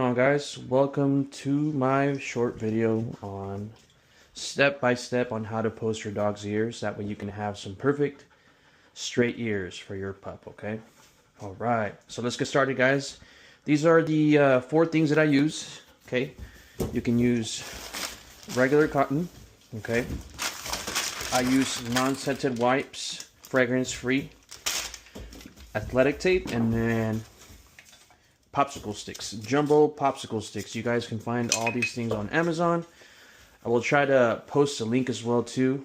Hello guys, welcome to my short video on step by step on how to post your dog's ears. That way you can have some perfect straight ears for your pup, okay? Alright, so let's get started guys. These are the 4 things that I use, okay? You can use regular cotton, okay? I use non-scented wipes, fragrance free, athletic tape, and then popsicle sticks, jumbo popsicle sticks. You guys can find all these things on Amazon. I will try to post a link as well too.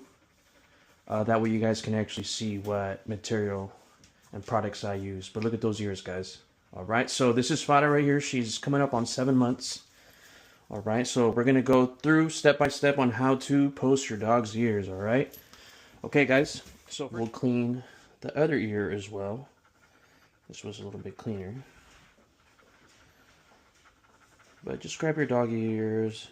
That way you guys can actually see what material and products I use. But look at those ears, guys. Alright, so this is Fada right here. She's coming up on 7 months. Alright, so we're going to go through step by step on how to post your dog's ears, alright? Okay, guys, so we'll clean the other ear as well. This was a little bit cleaner. But just grab your dog ears.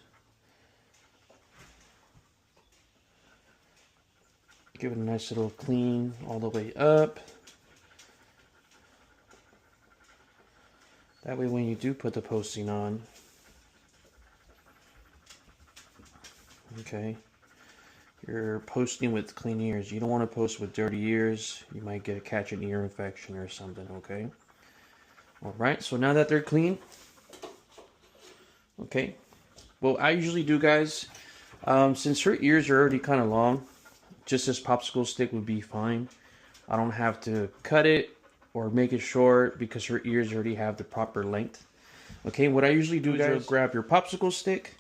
Give it a nice little clean all the way up. That way when you do put the posting on, okay, you're posting with clean ears. You don't want to post with dirty ears. You might catch an ear infection or something, okay? Alright, so now that they're clean, okay, well I usually do, guys, since her ears are already kind of long, just this popsicle stick would be fine. I don't have to cut it or make it short because her ears already have the proper length. Okay, what I usually do, guys, is grab your popsicle stick,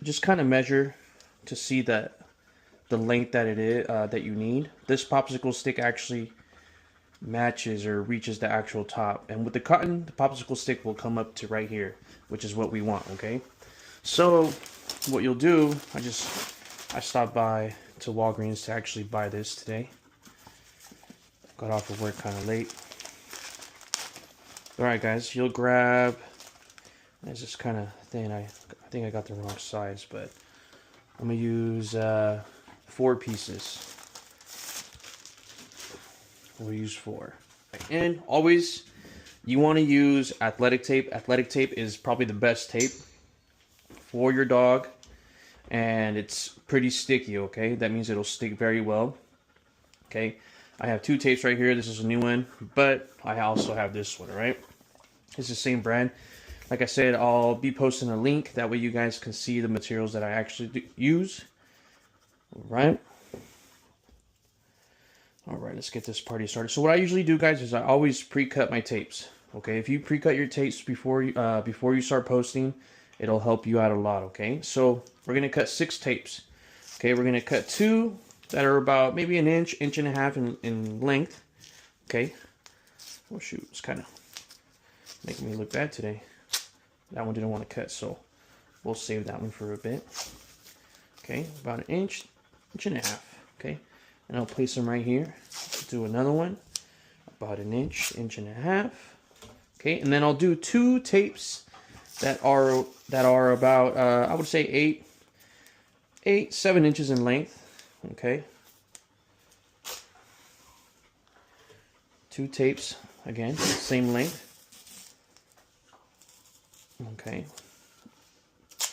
just kind of measure to see that the length that it is that you need. This popsicle stick actually matches or reaches the actual top, and with the cotton, the popsicle stick will come up to right here, which is what we want. Okay, so what you'll do, I stopped by to Walgreens to actually buy this today. Got off of work kind of late. Alright guys, you'll grab, it's just kind of thin. I think I got the wrong size, but I'm gonna use 4 pieces. We'll use 4. And always, you want to use athletic tape. Athletic tape is probably the best tape for your dog, and it's pretty sticky, okay? That means it'll stick very well, okay? I have 2 tapes right here. This is a new one, but I also have this one, all right? It's the same brand. Like I said, I'll be posting a link. That way you guys can see the materials that I actually use, all right? Alright, let's get this party started. So what I usually do, guys, is I always pre-cut my tapes. Okay, if you pre-cut your tapes before you start posting, it'll help you out a lot, okay? So we're going to cut 6 tapes. Okay, we're going to cut 2 that are about maybe an inch, inch and a half in length. Okay. Oh shoot, it's kind of making me look bad today. That one didn't want to cut, so we'll save that one for a bit. Okay, about an inch, inch and a half. Okay. And I'll place them right here. Do another one, about an inch, inch and a half. Okay, and then I'll do 2 tapes that are about I would say 7 inches in length. Okay, 2 tapes again, same length. Okay,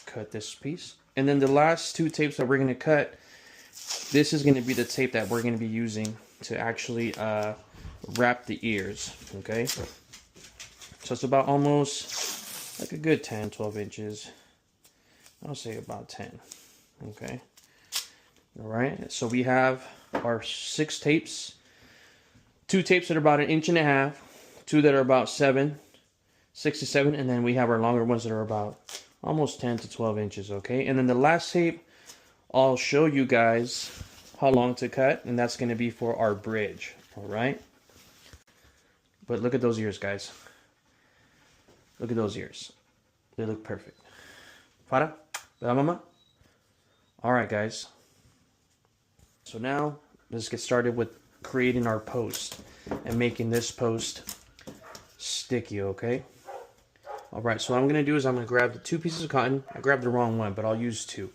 cut this piece, and then the last 2 tapes that we're going to cut. This is going to be the tape that we're going to be using to actually wrap the ears, okay? So it's about almost like a good 10, 12 inches. I'll say about 10, okay? All right, so we have our 6 tapes. 2 tapes that are about an inch and a half, 2 that are about 6 to 7, and then we have our longer ones that are about almost 10 to 12 inches, okay? And then the last tape, I'll show you guys how long to cut, and that's going to be for our bridge, all right? But look at those ears, guys. Look at those ears. They look perfect. Para? Mama? All right, guys. So now, let's get started with creating our post and making this post sticky, okay? All right, so what I'm going to do is I'm going to grab the 2 pieces of cotton. I grabbed the wrong one, but I'll use 2.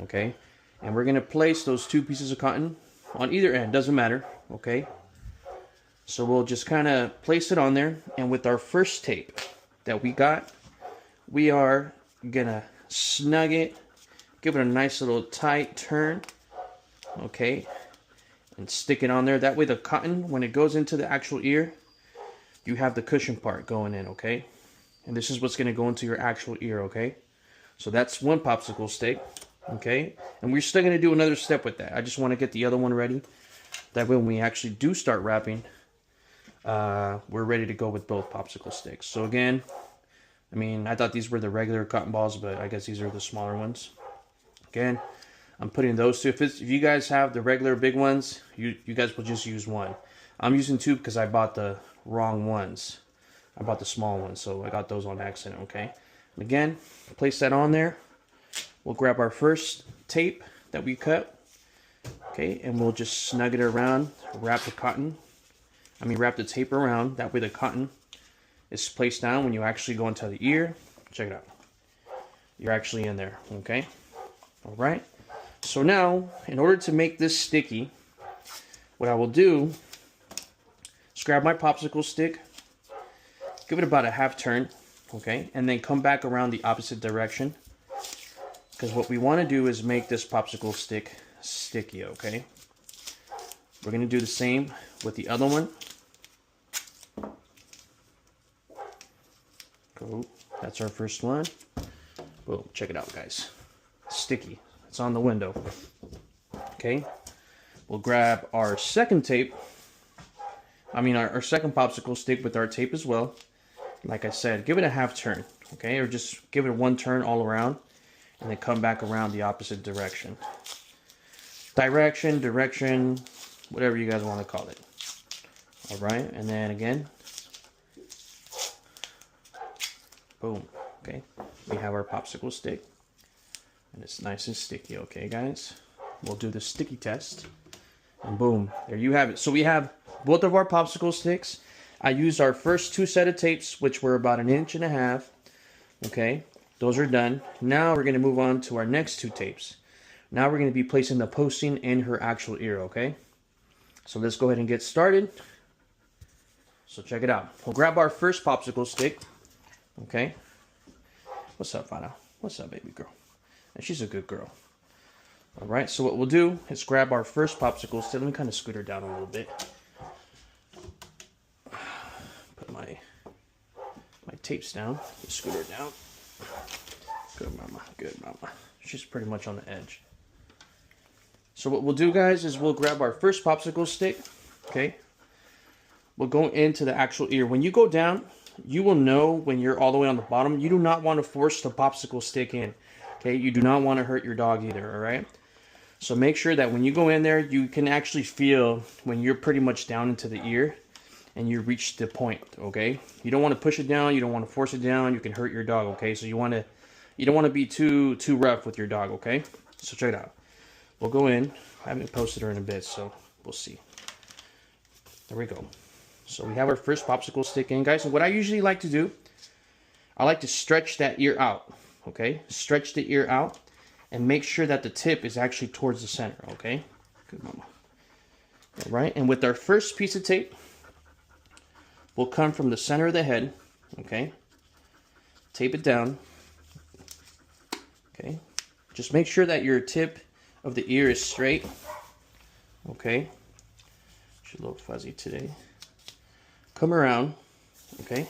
Okay, and we're going to place those 2 pieces of cotton on either end, doesn't matter, okay? So we'll just kind of place it on there, and with our first tape that we got, we are gonna snug it, give it a nice little tight turn, okay, and stick it on there. That way the cotton, when it goes into the actual ear, you have the cushion part going in, okay? And this is what's gonna go into your actual ear, okay? So that's one popsicle stick, okay? And we're still gonna do another step with that. I just wanna get the other one ready. That way when we actually do start wrapping, we're ready to go with both popsicle sticks. So again, I mean, I thought these were the regular cotton balls, but I guess these are the smaller ones. Again, I'm putting those two. If you guys have the regular big ones, you guys will just use one. I'm using two because I bought the wrong ones. I bought the small ones, so I got those on accident, okay? And again, place that on there. We'll grab our first tape that we cut, okay, and we'll just snug it around, wrap the tape around. That way the cotton is placed down when you actually go into the ear. Check it out. You're actually in there, okay? All right. So now, in order to make this sticky, what I will do is grab my popsicle stick, give it about a half turn, okay, and then come back around the opposite direction. Because what we want to do is make this popsicle stick sticky, okay? We're going to do the same with the other one. Cool. That's our first one. Boom. Check it out, guys. Sticky. It's on the window. Okay. We'll grab our second tape. Our second popsicle stick with our tape as well. Like I said, give it a half turn. Okay. Or just give it one turn all around. And then come back around the opposite direction. Direction, whatever you guys want to call it. Alright. And then again. Boom. Okay. We have our popsicle stick. And it's nice and sticky, okay, guys? We'll do the sticky test. And boom, there you have it. So we have both of our popsicle sticks. I used our first two set of tapes, which were about 1.5 inches. Okay, those are done. Now we're going to move on to our next two tapes. Now we're going to be placing the posting in her actual ear, okay? So let's go ahead and get started. So check it out. We'll grab our first popsicle stick. Okay. What's up, Fana? What's up, baby girl? And she's a good girl. Alright, so what we'll do is grab our first popsicle stick. Let me kind of scoot her down a little bit. Put my tapes down. Scoot her down. Good mama, good mama. She's pretty much on the edge. So what we'll do, guys, is we'll grab our first popsicle stick. Okay. We'll go into the actual ear. When you go down, you will know when you're all the way on the bottom. You do not want to force the popsicle stick in. Okay, you do not want to hurt your dog either, all right? So make sure that when you go in there, you can actually feel when you're pretty much down into the ear and you reach the point, okay? You don't want to push it down, you don't want to force it down, you can hurt your dog, okay? So you don't want to be too rough with your dog, okay? So check it out. We'll go in. I haven't posted her in a bit, so we'll see. There we go. So we have our first popsicle stick in, guys. And what I usually like to do, I like to stretch that ear out. Okay, stretch the ear out and make sure that the tip is actually towards the center, okay? Good mama. All right, and with our first piece of tape, we'll come from the center of the head, okay? Tape it down, okay? Just make sure that your tip of the ear is straight, okay? She's a little fuzzy today. Come around, okay?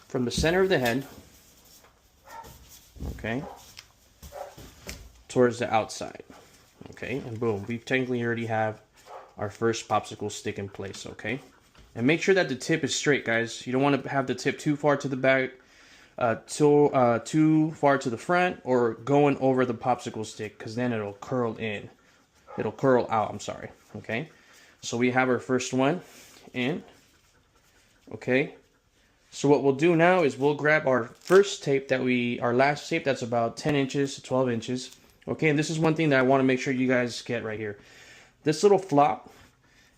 From the center of the head, okay, towards the outside, okay, and boom, we technically already have our first popsicle stick in place, okay? And make sure that the tip is straight, guys. You don't want to have the tip too far to the back, too far to the front, or going over the popsicle stick, because then it'll curl in. It'll curl out, I'm sorry, okay? So we have our first one in, okay? So what we'll do now is we'll grab our first tape our last tape that's about 10 inches to 12 inches. Okay, and this is one thing that I want to make sure you guys get right here. This little flop,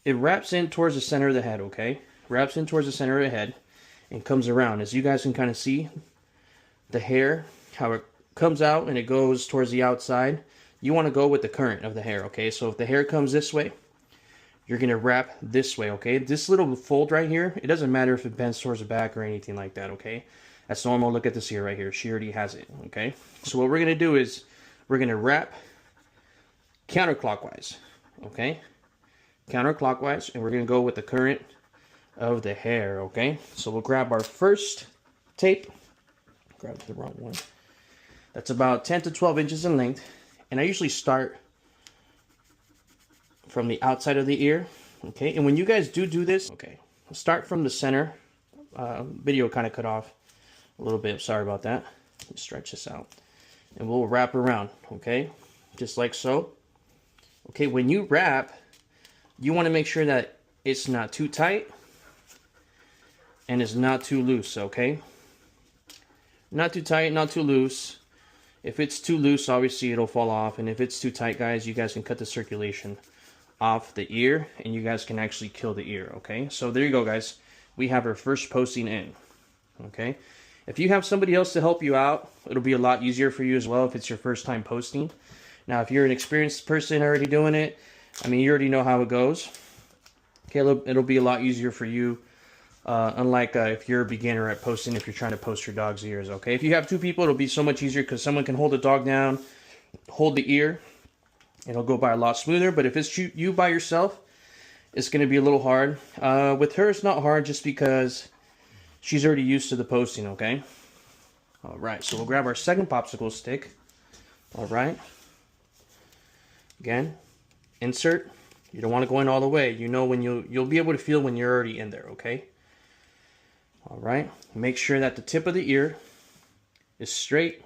it wraps in towards the center of the head, okay? Wraps in towards the center of the head and comes around. As you guys can kind of see, the hair, how it comes out and it goes towards the outside. You want to go with the current of the hair, okay? So if the hair comes this way, you're going to wrap this way, okay? This little fold right here, it doesn't matter if it bends towards the back or anything like that, okay? That's normal. Look at this ear right here. She already has it, okay? So what we're going to do is we're going to wrap counterclockwise, okay? Counterclockwise, and we're going to go with the current of the hair, okay? So we'll grab our first tape. Grab the wrong one. That's about 10 to 12 inches in length, and I usually start from the outside of the ear, okay? And when you guys do this, okay, start from the center. Video kind of cut off a little bit. Sorry about that. Let's stretch this out, and we'll wrap around, okay? Just like so. Okay, when you wrap, you want to make sure that it's not too tight and it's not too loose, okay? Not too tight, not too loose. If it's too loose, obviously it'll fall off, and if it's too tight, guys, you guys can cut the circulation off the ear, and you guys can actually kill the ear, okay? So there you go, guys. We have our first posting in, okay? If you have somebody else to help you out, it'll be a lot easier for you as well if it's your first time posting. Now, if you're an experienced person already doing it, I mean, you already know how it goes. Okay, it'll be a lot easier for you, unlike if you're a beginner at posting, if you're trying to post your dog's ears, okay? If you have two people, it'll be so much easier because someone can hold the dog down, hold the ear, and it'll go by a lot smoother. But if it's you by yourself, it's going to be a little hard. With her, it's not hard just because she's already used to the posting, okay? All right, so we'll grab our second popsicle stick. All right. Again, insert. You don't want to go in all the way. You know when you'll be able to feel when you're already in there, okay? All right. Make sure that the tip of the ear is straight,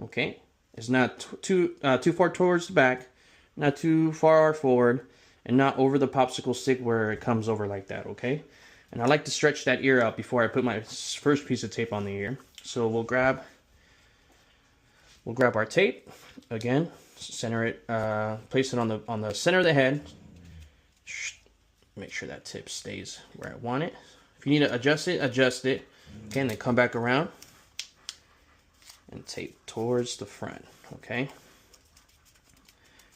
okay? It's not too far towards the back, not too far forward, and not over the popsicle stick where it comes over like that, okay? And I like to stretch that ear out before I put my first piece of tape on the ear. So we'll grab our tape again, center it, place it on the center of the head. Make sure that tip stays where I want it. If you need to adjust it, adjust it. Okay, and then come back around and tape towards the front. Okay,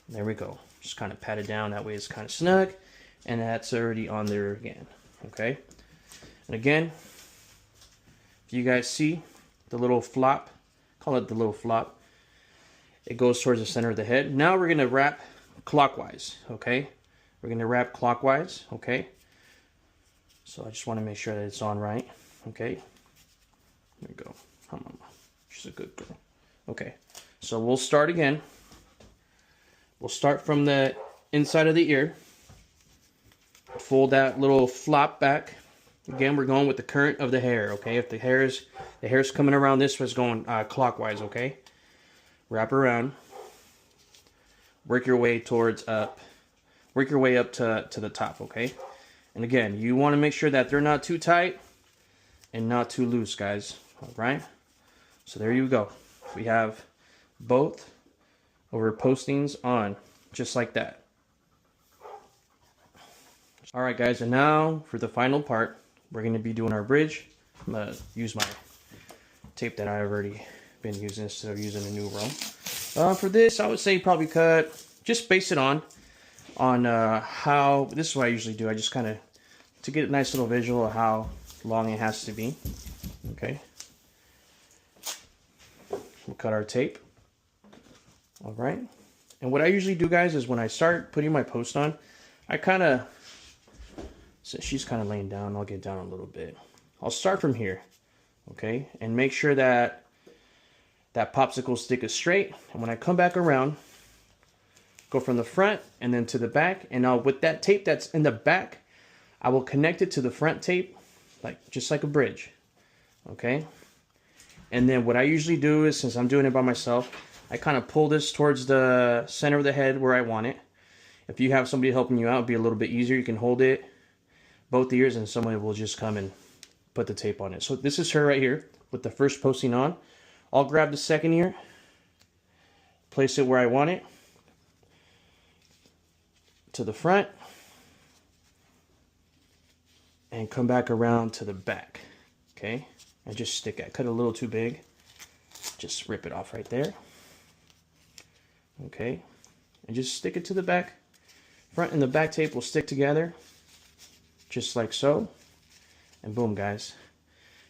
there we go. Just kind of pat it down. That way it's kind of snug, and that's already on there again. Okay, and again, if you guys see the little flop, call it the little flop, it goes towards the center of the head. Now we're going to wrap clockwise, okay? We're going to wrap clockwise, okay? So I just want to make sure that it's on right, okay? There we go. She's a good girl. Okay, so we'll start again. We'll start from the inside of the ear. Fold that little flop back. Again, we're going with the current of the hair, okay? If the hair's coming around this way, it's going clockwise, okay? Wrap around. Work your way towards up. Work your way up to the top, okay? And again, you want to make sure that they're not too tight and not too loose, guys. All right? So there you go. We have both of our postings on, just like that. All right, guys, and now for the final part, we're going to be doing our bridge. I'm going to use my tape that I've already been using instead of using a new roll. For this, I would say probably just base it on how, this is what I usually do. I just kind of, to get a nice little visual of how long it has to be. Okay. We'll cut our tape. All right. And what I usually do, guys, is when I start putting my post on, I kind of, so she's kind of laying down, I'll get down a little bit. I'll start from here, okay? And make sure that that popsicle stick is straight. And when I come back around, go from the front and then to the back. And now with that tape that's in the back, I will connect it to the front tape, just like a bridge, okay? And then what I usually do is, since I'm doing it by myself, I kind of pull this towards the center of the head where I want it. If you have somebody helping you out, it'll be a little bit easier. You can hold it both ears and somebody will just come and put the tape on it. So this is her right here with the first posting on. I'll grab the second ear, place it where I want it, to the front, and come back around to the back, okay? And just stick it. I cut it a little too big. Just rip it off right there. Okay, and just stick it to the back. Front and the back tape will stick together, just like so. And boom, guys,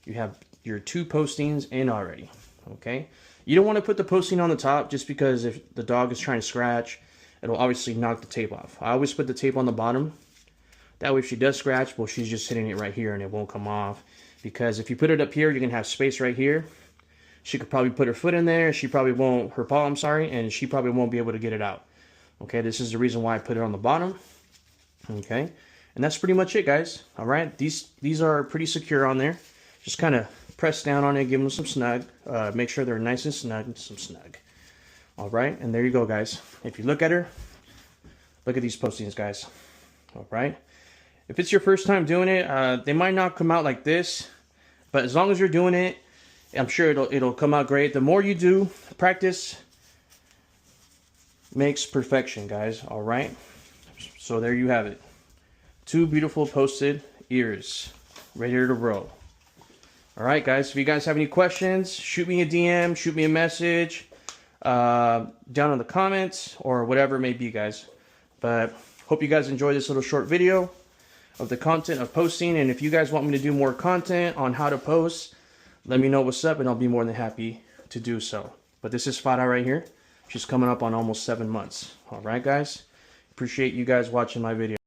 you have your 2 postings in already. Okay, you don't want to put the posting on the top just because if the dog is trying to scratch, it'll obviously knock the tape off. I always put the tape on the bottom. That way if she does scratch, well, she's just hitting it right here and it won't come off. Because if you put it up here, you're going to have space right here. She could probably put her foot in there. She probably won't, her paw, I'm sorry, and she probably won't be able to get it out. Okay, this is the reason why I put it on the bottom. Okay, and that's pretty much it, guys. All right, these are pretty secure on there. Just kind of press down on it, give them some snug. Make sure they're nice and snug, some snug. All right, and there you go, guys. If you look at her, look at these postings, guys. All right. If it's your first time doing it, they might not come out like this, but as long as you're doing it, I'm sure it'll come out great. The more you do, practice makes perfection, guys. All right. So there you have it. 2 beautiful posted ears, ready to roll. All right, guys. If you guys have any questions, shoot me a DM, shoot me a message down in the comments or whatever it may be, guys. But hope you guys enjoyed this little short video of the content of posting. And if you guys want me to do more content on how to post, let me know what's up and I'll be more than happy to do so. But this is Farah right here. She's coming up on almost 7 months. All right, guys. Appreciate you guys watching my video.